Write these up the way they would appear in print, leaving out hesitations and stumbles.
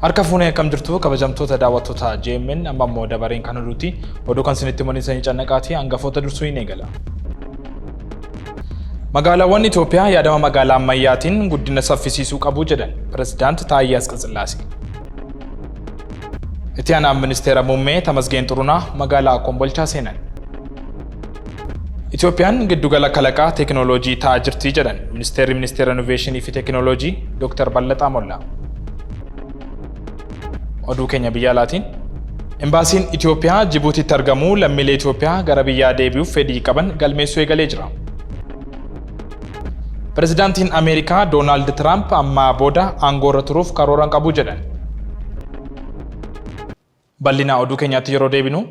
Harka fuunee akkam jirtu kabajamtoota daawwattoota JMN amma immoo dabareen kan oduuti oduu kan isinitti mul'isanii cannaqaatii hangafoota dursuu hin eegala. Magaalaawwan Itoophiyaa yaadama magaalaa ammayyaatiin guddina saffisiisuu qabu jedhan Pireezidaant Taayyee Asqasillaasee. Itti aanaan Ministeera Muummee Tamasgeen Xurunaa magaalaa Kombolchaa seenan. Itoophiyaan giddugala kalaqaa teekinooloojii ta'aa jirti jedhan Ministeera Innoveeshinii fi Teekinooloojii Dr. Ballataa Mollaa. Oduu keenya biyya alaatiin Embaasiin Itoophiyaa Jibuutiitti argamu lammiilee Itoophiyaa gara biyyaa deebi'uuf fedhii qaban galmeessuu eegalee jira. Pireezidaantiin Ameerikaa Doonaald Tiraamp ammaa booda aangoo irra turuuf karoora qabu jedhan. Bal'ina oduu keenyaatti yeroo deebinu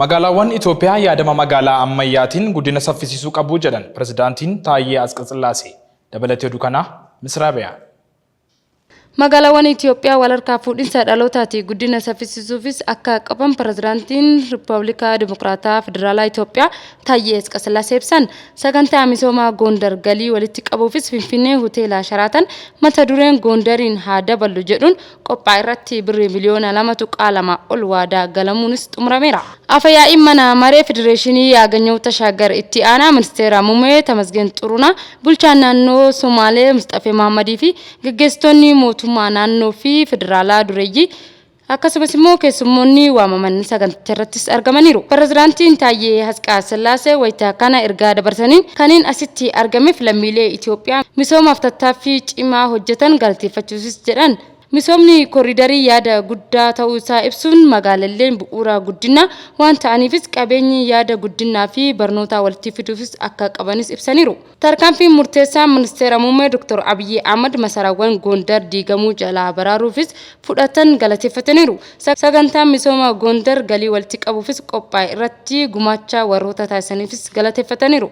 magaalaawwan Itoophiyaa yaadama magaalaa ammayyaatiin guddina saffisiisuu qabu jedhan Pireezidaantiin Taayyee Asqasillaasee. Dabalatee oduu kanaa Misraabiyaa. Magaalaawwan Itoophiyaa walharkaa fuudhinsa dhalootaati guddina saffisiisuufis akka qaban Pireezidaantiin Riippaabilikaa Dimokiraataa Federaalaa Itoophiyaa Taayyee Asqasillaasee ibsan. Sagantaa misoomaa Gondar galii walitti qabuufis Finfinnee Hoteela Sharaatan mata dureen Gondariin haa dabalu jedhuun qophaa irratti birrii miliyoona 2.2 ol waadaa galamuunis xumurameera. Afayaa'iin mana maree Federeeshinii Yaaganyoo Tashaagar itti aanaa Ministeera Muummee Tamasgeen Xurunaa bulchaan naannoo Somaalee Mustafee Mahammadii fi gaggeessitoonni mootummaa naannoo fi federaalaa dureeyyii akkasumas immoo keessummoonni waamaman saganticha irrattis argamaniiru. Pireezidaantiin Taayyee Asqasillaasee wayita kana ergaa dabarsaniin kanneen asitti argameef lammiilee Itoophiyaa misoomaaf tattaaffii cimaa hojjetan galateeffachuusis jedhan. Misoomni kooriidarii yaada guddaa ta'uu isaa ibsuun magaalaaleen bu'uura guddinaa waan ta'aniifis qabeenyi yaada guddinaa fi barnoota walitti fiduufis akka qabanis ibsaniiru. Tarkaanfiin murteessaa Ministeera Muummee Dr. Abiyyi Ahmad masaraawwan Gondar diigamuu jalaa baraaruufis fudhatan galateeffataniiru. Sagantaan misooma Gondar galii walitti qabuufis qophaa'e irratti gumaacha warroota taasisaniifis galateeffataniiru.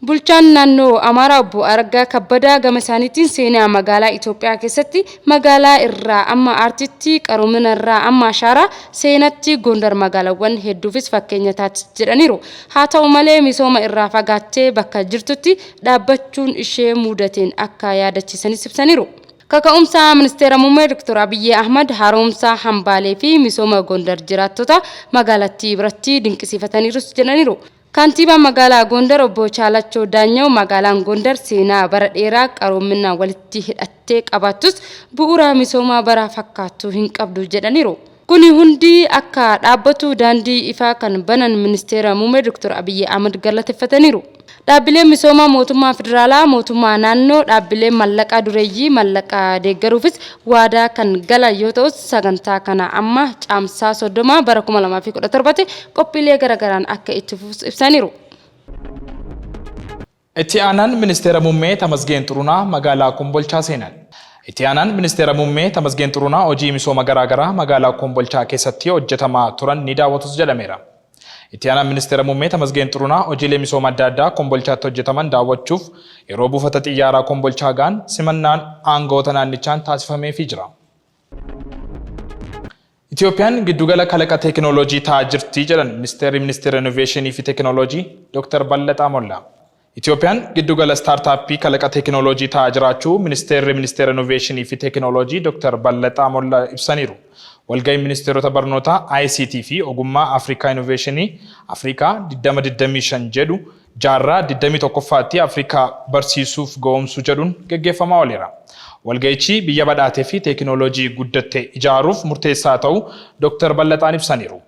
Bulchaan naannoo Amaaraa Obbo Araggaa Kabbadaa gama isaaniitiin seenaa magaalaa Itoophiyaa keessatti magaalaa irraa amma aartiitti qaroomina irraa amma ashaaraa seenatti Gondar magaalaawwan hedduufis fakkeenya taati jedhaniiru. Haa ta'u malee misooma irraa fagaattee bakka jirtutti dhaabbachuun ishee mudateen akka yaadachiisanis ibsaniiru. Kaka'umsa Ministeera Muummee Dr. Abiyyi Ahmad haaromsa hambaalee fi misooma Gondar jiraattota magaalattii biratti dinqisiifataniirus jedhaniiru. Kantiibaan magaalaa Gondar Obbo Chaalachoo Daanyoo magaalaan Gondar seenaa bara dheeraa qaroomina walitti hidhattee qabaattus bu'uura misoomaa bara fakkaatu hin qabdu jedhaniiru. Kuni hundi akka dhaabbatu daandii ifaa kan banan Ministeera Muummee Dr. Abiyyi Ahmad galateeffataniiru. Dhaabbileen misoomaa mootummaa federaalaa mootummaa naannoo dhaabbileen mallaqaa dureeyyii mallaqaa deeggaruufis waadaa kan galan yoo ta'u sagantaa kana amma caamsaa 30 bara 2017 qophiilee garagaraan akka itti fufu ibsaniiru. Itti aanaan Ministeera Muummee Tamasgeen Xurunaa magaalaa Kombolchaa seenan. Itti aanaan Ministeera Muummee Tamasgeen Xurunaa hojii misooma garaagaraa magaalaa Kombolchaa keessatti hojjetamaa turan ni daawwatus jedhameera. Itti aanaan Ministeera Muummee Tamasgeen Xurunaa hojiilee misooma adda addaa Kombolchaatti hojjetaman daawwachuuf yeroo buufata xiyyaaraa Kombolchaa gaan simannaan aangawoota naannichaan taasifameefii jira. Itoophiyaan giddugala kalaqa teekinooloojii ta'aa jirti jedhan Ministeera Innoveeshinii fi Teekinooloojii Dr. Ballataa Mollaa. Itoophiyaan giddugala staartaappii kalaqa teekinooloojii ta'aa jiraachuu Ministeera Innoveeshinii fi Teekinooloojii Dr. Ballataa Mollaa ibsaniiru. Walga'ii ministeerota barnootaa ICT fi ogummaa Afrikaa Innoveeshinii Afrikaa 2025 jedhu jaarraa 21ffaatti Afrikaa barsiisuuf ga'oomsuu jedhuun gaggeeffamaa ooleera. Walga'ichi biyya badhaatee fi teekinooloojii guddatte ijaaruuf murteessaa ta'uu Dr. Ballataan ibsaniiru.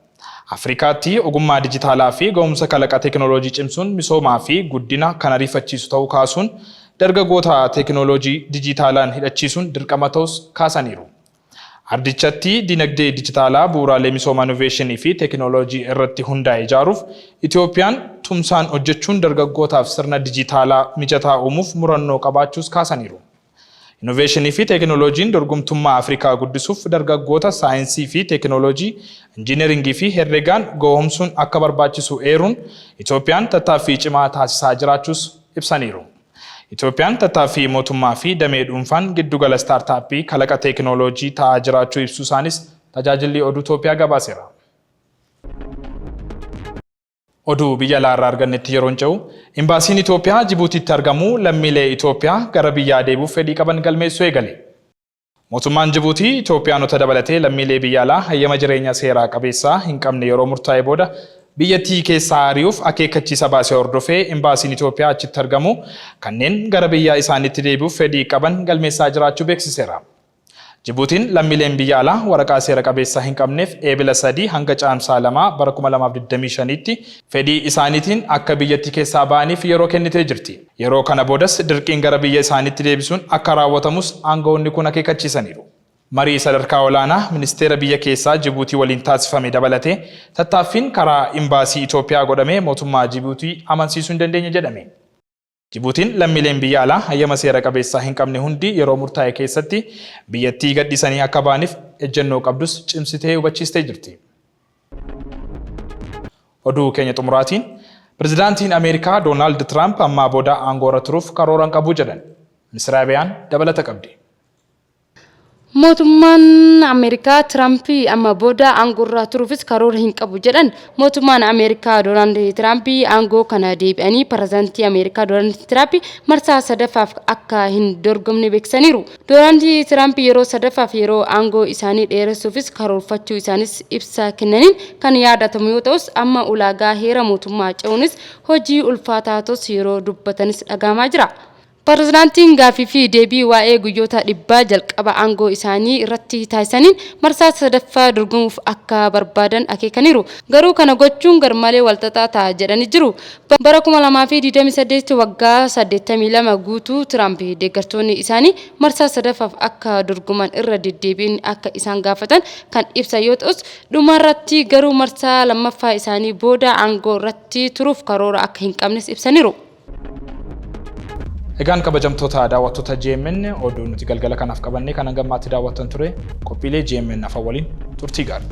Afrikaatti ogummaa dijitaalaa fi ga'oomsa kalaqa teekinooloojii cimsuun misoomaa fi guddina kan ariifachiisu ta'uu kaasuun dargaggoota teekinooloojii dijitaalaan hidhachiisuun dirqama ta'us kaasaniiru. Ardichatti dinagdee dijitaalaa bu'uuraalee misooma innoveeshinii fi teekinooloojii irratti hundaa'e ijaaruuf Itoophiyaan tumsaan hojjechuun dargaggootaaf sirna dijitaalaa mijataa uumuuf murannoo qabaachuus kaasaniiru. Innoveeshinii fi teekinooloojiin dorgomtummaa Afrikaa guddisuuf dargaggoota saayinsii fi teekinooloojii, injiineringii fi herregaan ga'oomsuun akka barbaachisu eeruun Itoophiyaan tattaaffii cimaa taasisaa jiraachuus ibsaniiru. Itoophiyaan tattaaffii mootummaa fi damee dhuunfaan giddugala staartaappii kalaqa teekinooloojii ta'aa jiraachuu ibsuu isaanis tajaajilli oduu Itoophiyaa gabaaseera. Oduu biyya alaarraa argannetti yeroon ce'u Embaasiin Itoophiyaa Jibuutiitti argamu lammiilee Itoophiyaa gara biyyaa deebi'uuf fedhii qaban galmeessuu eegale. Mootummaan Jibuutii Itoophiyaanota dabalatee lammiilee biyya alaa hayyama jireenya seeraa qabeessaa hin qabne yeroo murtaa'e booda biyyattii keessaa ari'uuf akeekkachiisa baasee hordofee imbaasiin Itoophiyaa achitti argamu kanneen gara biyya isaaniitti deebi'uuf fedhii qaban galmeessaa jiraachuu beeksiseera. Jibuutiin lammiileen biyya alaa waraqaa seera qabeessaa hin qabneef eebila 3 hanga caamsaa 2 bara 2025tti fedhii isaaniitiin akka biyyattii keessaa ba'aniif yeroo kennitee jirti. Yeroo kana boodas dirqiin gara biyya isaaniitti deebisuun akka raawwatamus aangawoonni kun akeekkachiisaniiru. Marii sadarkaa olaanaa ministeera biyya keessaa Jibuutii waliin taasifame dabalatee tattaaffiin karaa imbaasii Itoophiyaa godhamee mootummaa Jibuutii amansiisuu hin dandeenye jedhame. Jibuutiin lammiileen biyya alaa hayyama seera qabeessaa hin qabne hundi yeroo murtaa'e keessatti biyyattii gadhiisanii akka ba'aniif ejjennoo qabdus cimsitee hubachiistee jirti. Oduu keenya xumuraatiin pirezidaantiin Ameerikaa Doonaald Tiraamp ammaa booda aangoo irra turuuf karoora hin qabu jedhan. Misraabiyaan dabalata qabdi. Mootummaan Ameerikaa Tiraamp amma booda aangoo irra turuufis karoora hin qabu jedhan. Mootummaan Ameerikaa Doonaald Tiraamp aangoo kana deebi'anii pirezidaantii Ameerikaa Doonaald Tiraamp marsaa sadaffaaf akka hin dorgomne beeksisaniiru. Doonaald Tiraamp yeroo sadaffaaf yeroo aangoo isaanii dheeressuufis karoorfachuu isaanis ibsa kennaniin kan yaadatamu yoo ta'us amma ulaagaa heera mootummaa ce'uunis hojii ulfaataatos yeroo dubbatanis dhagahamaa jira. Pirezidaantiin gaaffii fi deebii waa'ee guyyoota dhibbaa jalqaba aangoo isaanii irratti taasisaniin marsaa sadaffaa dorgomuuf akka barbaadan akeekaniiru. Garuu kana gochuun garmalee walxaxaa ta'a jedhanii jiru. Bara 2028 waggaa 82 guutuu Tiraamp deeggartoonni isaanii marsaa sadaffaaf akka dorgoman irra deddeebiin akka isaan gaafatan kan ibsan yoo ta'us dhumarratti garuu marsaa lammaffaa isaanii booda aangoo irratti turuuf karoora akka hin qabnes ibsaniiru. Egaan kabajamtoota daawwattoota GMN oduu nuti galgala kanaaf qabannee kan hangammaatti daawwattan ture qophiilee GMN afaan waliin turtii gaarii.